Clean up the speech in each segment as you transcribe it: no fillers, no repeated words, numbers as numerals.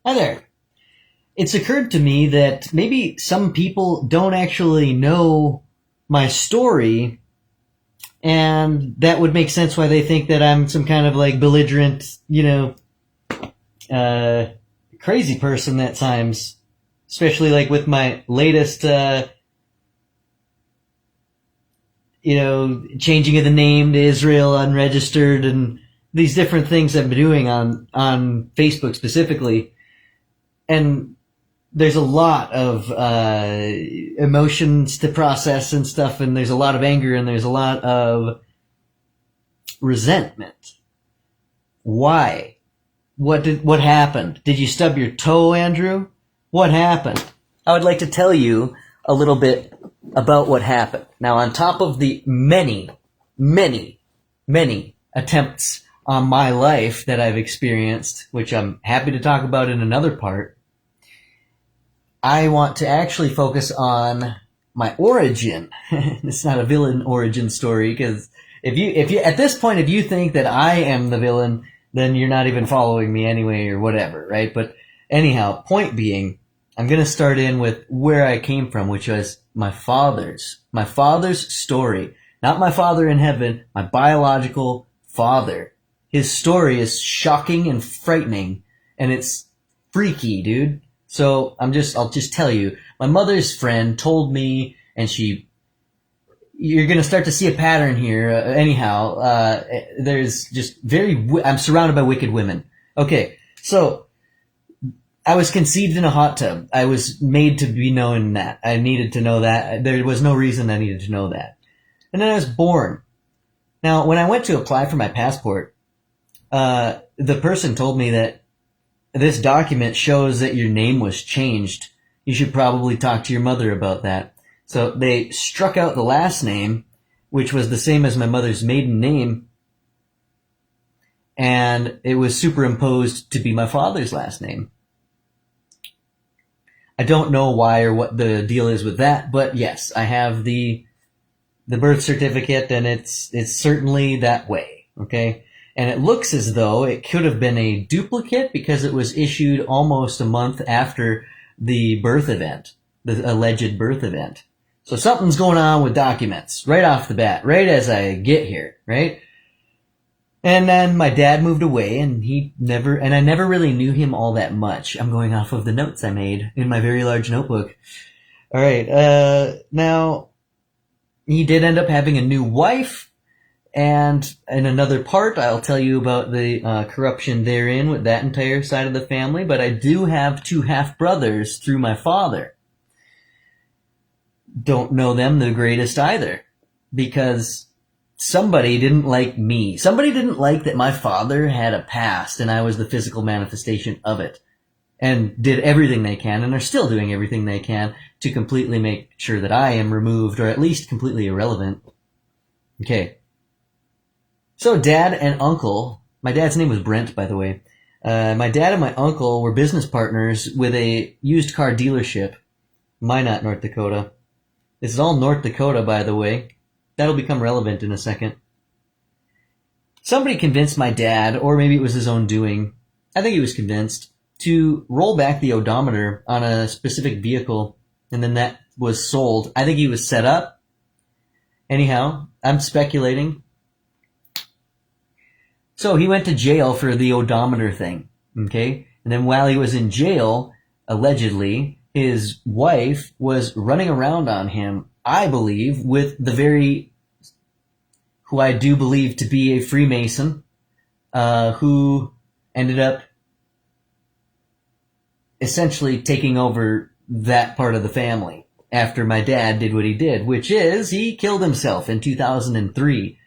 Hi there. It's occurred to me that maybe some people don't actually know my story, and that would make sense why they think that I'm some kind of like belligerent, uh, crazy person at times. Especially like with my latest, changing of the name to Israel Unregistered and these different things I've been doing on Facebook specifically. And there's a lot of emotions to process and stuff, and there's a lot of anger, and there's a lot of resentment. Why? What happened? Did you stub your toe, Andrew? What happened? I would like to tell you a little bit about what happened. Now, on top of the many, many, many attempts on my life that I've experienced, which I'm happy to talk about in another part, I want to actually focus on my origin. It's not a villain origin story, because if you at this point, if you think that I am the villain, then you're not even following me anyway, or whatever, right? But anyhow, point being, I'm gonna start in with where I came from, which was my father's story. Not my father in heaven, my biological father. His story is shocking and frightening, and it's freaky, dude. So I'll just tell you, my mother's friend told me, and you're going to start to see a pattern here. There's just I'm surrounded by wicked women. Okay. So I was conceived in a hot tub. I was made to be known that. I needed to know that. There was no reason I needed to know that. And then I was born. Now, when I went to apply for my passport, the person told me that this document shows that your name was changed. You should probably talk to your mother about that. So they struck out the last name, which was the same as my mother's maiden name, and it was superimposed to be my father's last name. I don't know why or what the deal is with that, but yes, I have the birth certificate, and it's certainly that way, okay? And it looks as though it could have been a duplicate because it was issued almost a month after the birth event, the alleged birth event. So something's going on with documents right off the bat, right as I get here, right? And then my dad moved away, and I never really knew him all that much. I'm going off of the notes I made in my very large notebook. All right, now he did end up having a new wife. And in another part, I'll tell you about the corruption therein with that entire side of the family. But I do have two half-brothers through my father. Don't know them the greatest either, because somebody didn't like me. Somebody didn't like that my father had a past and I was the physical manifestation of it, and did everything they can, and are still doing everything they can to completely make sure that I am removed, or at least completely irrelevant. Okay. So dad and uncle, my dad's name was Brent, by the way. My dad and my uncle were business partners with a used car dealership, Minot, North Dakota. This is all North Dakota, by the way. That'll become relevant in a second. Somebody convinced my dad, or maybe it was his own doing, I think he was convinced, to roll back the odometer on a specific vehicle, and then that was sold. I think he was set up. Anyhow, I'm speculating. So he went to jail for the odometer thing, okay? And then while he was in jail, allegedly, his wife was running around on him, I believe, with who I do believe to be a Freemason, who ended up essentially taking over that part of the family after my dad did what he did, which is he killed himself in 2003.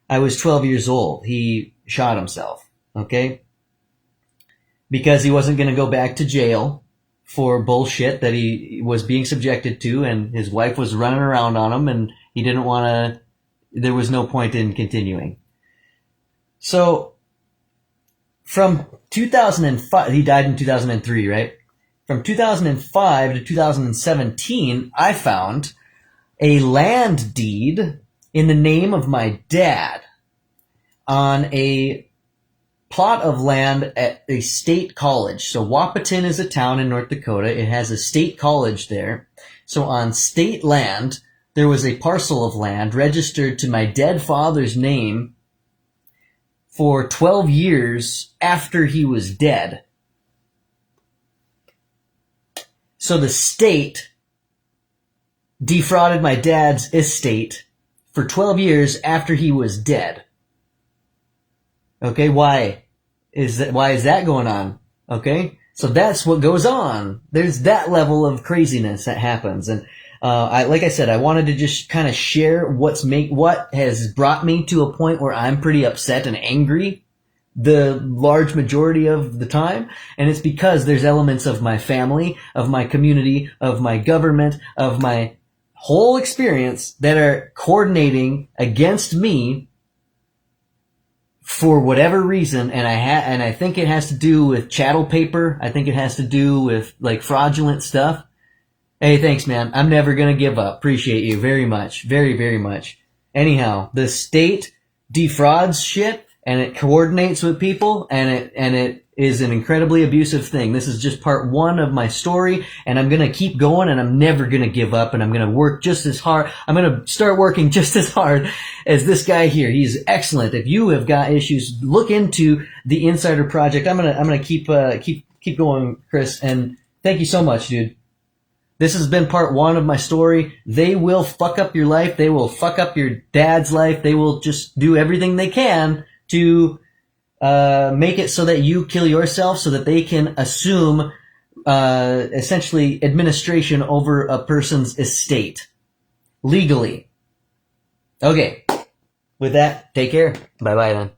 I was 12 years old. He shot himself, okay? Because he wasn't going to go back to jail for bullshit that he was being subjected to, and his wife was running around on him, and he didn't want to, there was no point in continuing. So, from 2005, he died in 2003, right? From 2005 to 2017, I found a land deed in the name of my dad on a plot of land at a state college. So Wahpeton is a town in North Dakota. It has a state college there. So on state land, there was a parcel of land registered to my dead father's name for 12 years after he was dead. So the state defrauded my dad's estate for 12 years after he was dead. Okay, why is that going on? Okay, so that's what goes on. There's that level of craziness that happens, and like I said, I wanted to just kind of share what has brought me to a point where I'm pretty upset and angry the large majority of the time, and it's because there's elements of my family, of my community, of my government, of my whole experience that are coordinating against me for whatever reason, and I think it has to do with chattel paper. I think it has to do with like fraudulent stuff. Hey, thanks, man. I'm never gonna give up. Appreciate you very much, very, very much. Anyhow, the state defrauds shit, and it coordinates with people, and it is an incredibly abusive thing. This is just part one of my story, and I'm gonna keep going, and I'm never gonna give up, and I'm gonna work just as hard. I'm gonna start working just as hard as this guy here. He's excellent. If you have got issues, look into the Insider Project. I'm gonna keep going, Chris, and thank you so much, dude. This has been part one of my story. They will fuck up your life. They will fuck up your dad's life. They will just do everything they can to make it so that you kill yourself so that they can assume essentially administration over a person's estate legally. Okay. With that, take care. Bye-bye then.